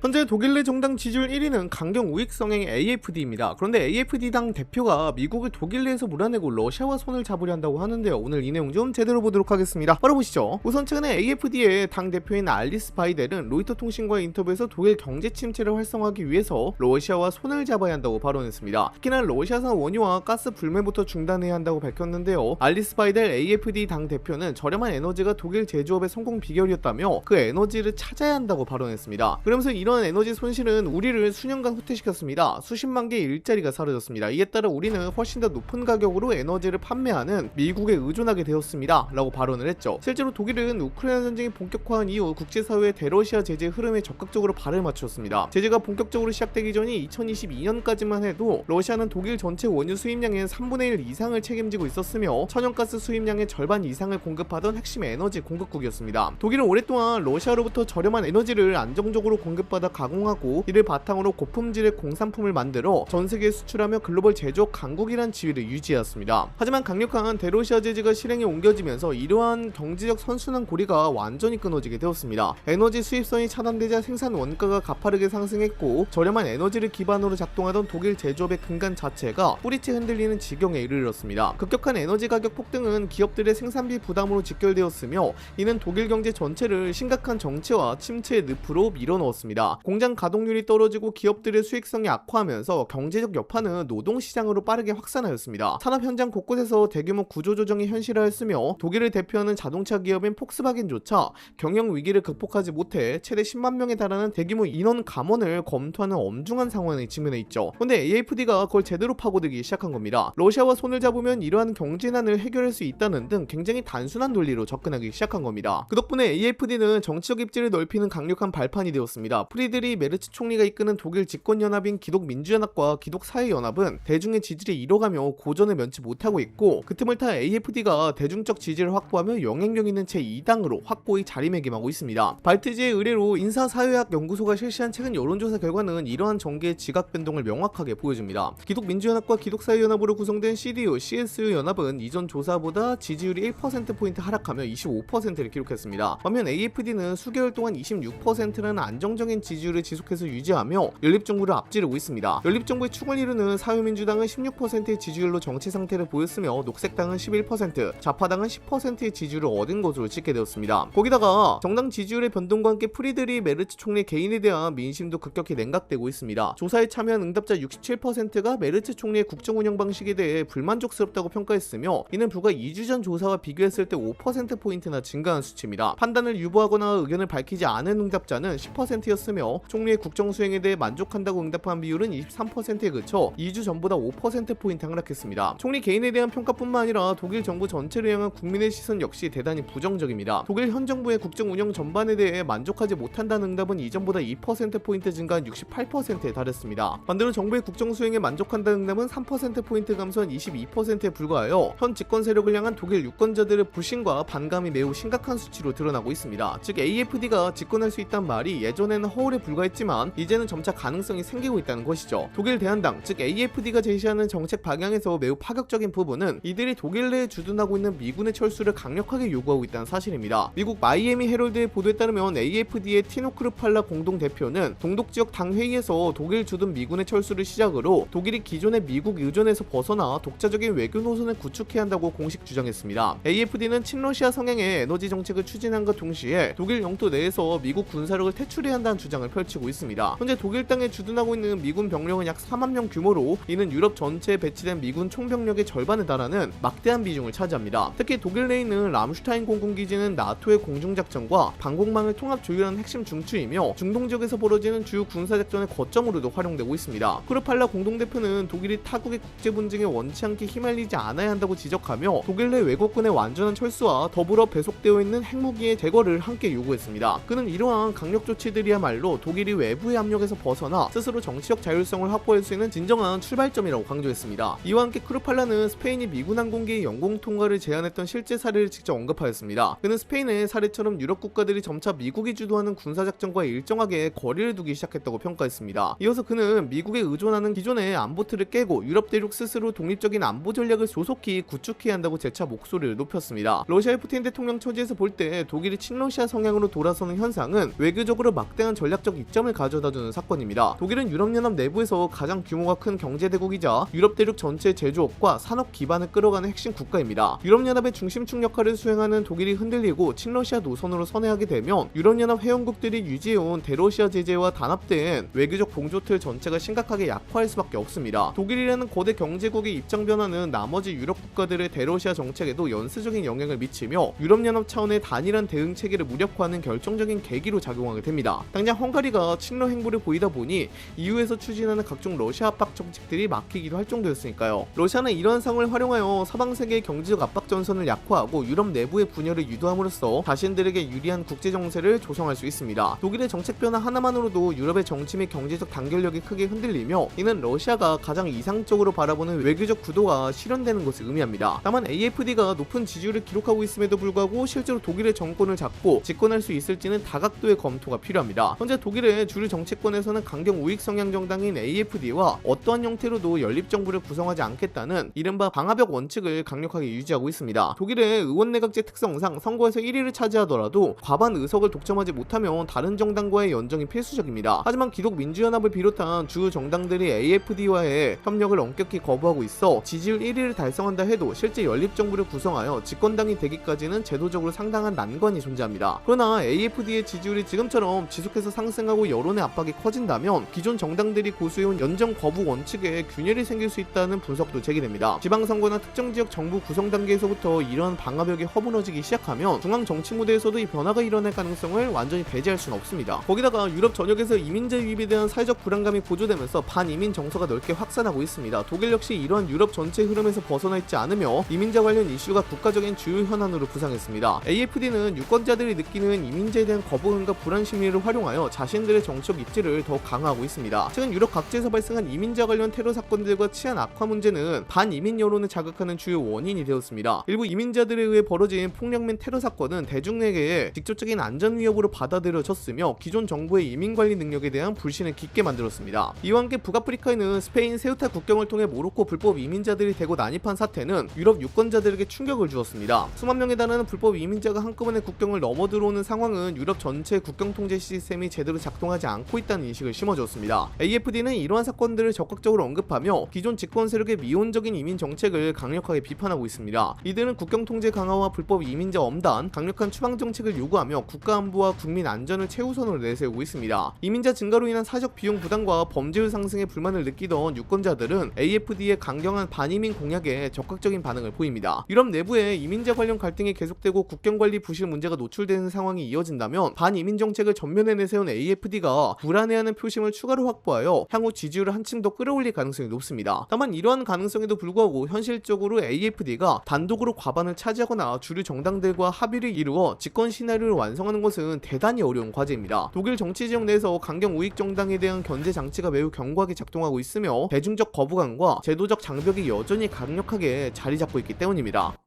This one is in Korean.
현재 독일 내 정당 지지율 1위는 강경 우익 성향의 AfD입니다. 그런데 AfD당 대표가 미국을 독일 내에서 몰아내고 러시아와 손을 잡으려 한다고 하는데요. 오늘 이 내용 좀 제대로 보도록 하겠습니다. 바로 보시죠. 우선 최근에 AfD의 당 대표인 알리스 바이델은 로이터 통신과의 인터뷰에서 독일 경제 침체를 활성화하기 위해서 러시아와 손을 잡아야 한다고 발언했습니다. 특히나 러시아산 원유와 가스 불매부터 중단해야 한다고 밝혔는데요. 알리스 바이델 AfD 당 대표는 저렴한 에너지가 독일 제조업의 성공 비결이었다며 그 에너지를 찾아야 한다고 발언했습니다. 그러면서 이런 에너지 손실은 우리를 수년간 후퇴시켰습니다. 수십만 개의 일자리가 사라졌습니다. 이에 따라 우리는 훨씬 더 높은 가격으로 에너지를 판매하는 미국에 의존하게 되었습니다. 라고 발언을 했죠. 실제로 독일은 우크라이나 전쟁이 본격화한 이후 국제사회의 대러시아 제재 흐름에 적극적으로 발을 맞췄습니다. 제재가 본격적으로 시작되기 전인 2022년까지만 해도 러시아는 독일 전체 원유 수입량의 3분의 1 이상을 책임지고 있었으며 천연가스 수입량의 절반 이상을 공급하던 핵심 에너지 공급국이었습니다. 독일은 오랫동안 러시아로부터 저렴한 에너지를 안정적으로 공급받아 가공하고 이를 바탕으로 고품질의 공산품을 만들어 전 세계에 수출하며 글로벌 제조업 강국이란 지위를 유지해왔습니다. 하지만 강력한 대러시아 제재가 실행에 옮겨지면서 이러한 경제적 선순환 고리가 완전히 끊어지게 되었습니다. 에너지 수입선이 차단되자 생산 원가가 가파르게 상승했고 저렴한 에너지를 기반으로 작동하던 독일 제조업의 근간 자체가 뿌리째 흔들리는 지경에 이르렀습니다. 급격한 에너지 가격 폭등은 기업들의 생산비 부담으로 직결되었으며 이는 독일 경제 전체를 심각한 정체와 침체의 늪으로 밀어넣었습니다. 공장 가동률이 떨어지고 기업들의 수익성이 악화하면서 경제적 여파는 노동시장으로 빠르게 확산하였습니다. 산업 현장 곳곳에서 대규모 구조조정이 현실화했으며 독일을 대표하는 자동차 기업인 폭스바겐조차 경영 위기를 극복하지 못해 최대 10만 명에 달하는 대규모 인원 감원을 검토하는 엄중한 상황에 직면해 있죠. 그런데 AfD가 그걸 제대로 파고들기 시작한 겁니다. 러시아와 손을 잡으면 이러한 경제난을 해결할 수 있다는 등 굉장히 단순한 논리로 접근하기 시작한 겁니다. 그 덕분에 AfD는 정치적 입지를 넓히는 강력한 발판이 되었습니다. 프리드리 메르츠 총리가 이끄는 독일 집권연합인 기독민주연합과 기독사회연합은 대중의 지지를 잃어가며 고전을 면치 못하고 있고 그 틈을 타 AfD가 대중적 지지를 확보하며 영향력 있는 제2당으로 확고히 자리매김하고 있습니다. 발트지의 의뢰로 인사사회학 연구소가 실시한 최근 여론조사 결과는 이러한 정계의 지각 변동을 명확하게 보여줍니다. 기독민주연합과 기독사회연합으로 구성된 CDU, CSU 연합은 이전 조사보다 지지율이 1%포인트 하락하며 25%를 기록했습니다. 반면 AfD는 수개월 동안 26%라는 안정적인 지지율을 지속해서 유지하며 연립정부를 앞지르고 있습니다. 연립정부의 축을 이루는 사회민주당은 16%의 지지율로 정치 상태를 보였으며 녹색당은 11%, 좌파당은 10%의 지지율을 얻은 것으로 집계되었습니다. 거기다가 정당 지지율의 변동과 함께 프리드리 메르츠 총리 개인에 대한 민심도 급격히 냉각되고 있습니다. 조사에 참여한 응답자 67%가 메르츠 총리의 국정운영 방식에 대해 불만족스럽다고 평가했으며 이는 불과 2주 전 조사와 비교했을 때 5%포인트나 증가한 수치입니다. 판단을 유보하거나 의견을 밝히지 않은 응답자는 10%였으며 총리의 국정 수행에 대해 만족한다고 응답한 비율은 23%에 그쳐 2주 전보다 5%포인트 하락했습니다. 총리 개인에 대한 평가뿐만 아니라 독일 정부 전체를 향한 국민의 시선 역시 대단히 부정적입니다. 독일 현 정부의 국정 운영 전반에 대해 만족하지 못한다는 응답은 이전보다 2%포인트 증가한 68%에 달했습니다. 반대로 정부의 국정 수행에 만족한다는 응답은 3%포인트 감소한 22%에 불과하여 현 집권 세력을 향한 독일 유권자들의 불신과 반감이 매우 심각한 수치로 드러나고 있습니다. 즉 AfD가 집권할 수 있다는 말이 예전에는 허울에 불과했지만 이제는 점차 가능성이 생기고 있다는 것이죠. 독일 대한당 즉 AfD가 제시하는 정책 방향에서 매우 파격적인 부분은 이들이 독일 내에 주둔하고 있는 미군의 철수를 강력하게 요구하고 있다는 사실입니다. 미국 마이애미 헤럴드의 보도에 따르면 AfD의 티노 크루팔라 공동대표는 동독지역 당회의에서 독일 주둔 미군의 철수를 시작으로 독일이 기존의 미국 의존에서 벗어나 독자적인 외교 노선을 구축해야 한다고 공식 주장했습니다. AfD는 친러시아 성향의 에너지 정책을 추진한과 동시에 독일 영토 내에서 미국 군사력을 퇴출해야 한다는 주장을 펼치고 있습니다. 현재 독일 땅에 주둔하고 있는 미군 병력은 약 4만 명 규모로 이는 유럽 전체에 배치된 미군 총병력의 절반에 달하는 막대한 비중을 차지합니다. 특히 독일 내에 있는 람슈타인 공군기지는 나토의 공중작전과 방공망을 통합 조율하는 핵심 중추이며 중동 지역에서 벌어지는 주요 군사작전의 거점으로도 활용되고 있습니다. 크루팔라 공동대표는 독일이 타국의 국제 분쟁에 원치 않게 휘말리지 않아야 한다고 지적하며 독일 내 왜곡군의 완전한 철수와 더불어 배속되어 있는 핵무기의 제거를 함께 요구했습니다. 그는 이러한 강력 조치들이야말로 독일이 외부의 압력에서 벗어나 스스로 정치적 자율성을 확보할 수 있는 진정한 출발점이라고 강조했습니다. 이와 함께 크루팔라는 스페인이 미군 항공기의 영공 통과를 제한했던 실제 사례를 직접 언급하였습니다. 그는 스페인의 사례처럼 유럽 국가들이 점차 미국이 주도하는 군사작전과 일정하게 거리를 두기 시작했다고 평가했습니다. 이어서 그는 미국에 의존하는 기존의 안보 틀을 깨고 유럽 대륙 스스로 독립적인 안보 전략을 조속히 구축해야 한다고 재차 목소리를 높였습니다. 러시아의 푸틴 대통령 처지에서 볼 때 독일이 친러시아 성향으로 돌아서는 현상은 외교적으로 막대한 전략 전략적 이점을 가져다주는 사건입니다. 독일은 유럽연합 내부에서 가장 규모가 큰 경제대국이자 유럽 대륙 전체 제조업과 산업 기반을 끌어가는 핵심 국가입니다. 유럽연합의 중심축 역할을 수행하는 독일이 흔들리고 친러시아 노선으로 선회하게 되면 유럽연합 회원국들이 유지해온 대러시아 제재와 단합된 외교적 봉조틀 전체가 심각하게 약화할 수밖에 없습니다. 독일이라는 거대 경제국의 입장 변화는 나머지 유럽 국가들의 대러시아 정책에도 연쇄적인 영향을 미치며 유럽연합 차원의 단일한 대응 체계를 무력화하는 결정적인 계기로 작용하게 됩니다. 당장 헝가리가 친러 행보를 보이다 보니 EU에서 추진하는 각종 러시아 압박 정책들이 막히기도 할 정도였으니까요. 러시아는 이러한 상황을 활용하여 서방 세계의 경제적 압박 전선을 약화하고 유럽 내부의 분열을 유도함으로써 자신들에게 유리한 국제 정세를 조성할 수 있습니다. 독일의 정책 변화 하나만으로도 유럽의 정치 및 경제적 단결력이 크게 흔들리며 이는 러시아가 가장 이상적으로 바라보는 외교적 구도가 실현되는 것을 의미합니다. 다만 AfD가 높은 지지율을 기록하고 있음에도 불구하고 실제로 독일의 정권을 잡고 집권할 수 있을지는 다각도의 검토가 필요합니다. 현재 독일의 주류 정치권에서는 강경 우익 성향 정당인 AfD와 어떠한 형태로도 연립정부를 구성하지 않겠다는 이른바 방화벽 원칙을 강력하게 유지하고 있습니다. 독일의 의원 내각제 특성상 선거에서 1위를 차지하더라도 과반 의석을 독점하지 못하면 다른 정당과의 연정이 필수적입니다. 하지만 기독민주연합을 비롯한 주요 정당들이 AfD와의 협력을 엄격히 거부하고 있어 지지율 1위를 달성한다 해도 실제 연립정부를 구성하여 집권당이 되기까지는 제도적으로 상당한 난관이 존재합니다. 그러나 AfD의 지지율이 지금처럼 지속해서 상승하고 여론의 압박이 커진다면 기존 정당들이 고수해온 연정 거부 원칙에 균열이 생길 수 있다는 분석도 제기됩니다. 지방선거나 특정 지역 정부 구성 단계에서부터 이러한 방화벽이 허물어지기 시작하면 중앙 정치 무대에서도 이 변화가 일어날 가능성을 완전히 배제할 수는 없습니다. 거기다가 유럽 전역에서 이민자 유입에 대한 사회적 불안감이 고조되면서 반이민 정서가 넓게 확산하고 있습니다. 독일 역시 이러한 유럽 전체 흐름에서 벗어나 있지 않으며 이민자 관련 이슈가 국가적인 주요 현안으로 부상했습니다. AfD는 유권자들이 느끼는 이민자에 대한 거부감과 불안 심리를 활용하여 자신들의 정치적 입지를 더욱 강화하고 있습니다. 최근 유럽 각지에서 발생한 이민자 관련 테러 사건들과 치안 악화 문제는 반이민 여론을 자극하는 주요 원인이 되었습니다. 일부 이민자들에 의해 벌어진 폭력 및 테러 사건은 대중에게 직접적인 안전 위협으로 받아들여졌으며 기존 정부의 이민 관리 능력에 대한 불신을 깊게 만들었습니다. 이와 함께 북아프리카에는 스페인 세우타 국경을 통해 모로코 불법 이민자들이 대거 난입한 사태는 유럽 유권자들에게 충격을 주었습니다. 수만 명에 달하는 불법 이민자가 한꺼번에 국경을 넘어 들어오는 상황은 유럽 전체 국경 통제 시스템이 제대로 작동하지 않고 있다는 인식을 심어주었습니다. AfD는 이러한 사건들을 적극적으로 언급하며 기존 집권 세력의 미온적인 이민 정책을 강력하게 비판하고 있습니다. 이들은 국경 통제 강화와 불법 이민자 엄단, 강력한 추방 정책을 요구하며 국가 안보와 국민 안전을 최우선으로 내세우고 있습니다. 이민자 증가로 인한 사적 비용 부담과 범죄율 상승에 불만을 느끼던 유권자들은 AfD의 강경한 반이민 공약에 적극적인 반응을 보입니다. 유럽 내부에 이민자 관련 갈등이 계속되고 국경 관리 부실 문제가 노출되는 상황이 이어진다면 반이민 정책을 전면에 내세운 AfD가 불안해하는 표심을 추가로 확보하여 향후 지지율을 한층 더 끌어올릴 가능성이 높습니다. 다만 이러한 가능성에도 불구하고 현실적으로 AfD가 단독으로 과반을 차지하거나 주류 정당들과 합의를 이루어 집권 시나리오를 완성하는 것은 대단히 어려운 과제입니다. 독일 정치 지역 내에서 강경 우익 정당에 대한 견제 장치가 매우 견고하게 작동하고 있으며 대중적 거부감과 제도적 장벽이 여전히 강력하게 자리 잡고 있기 때문입니다.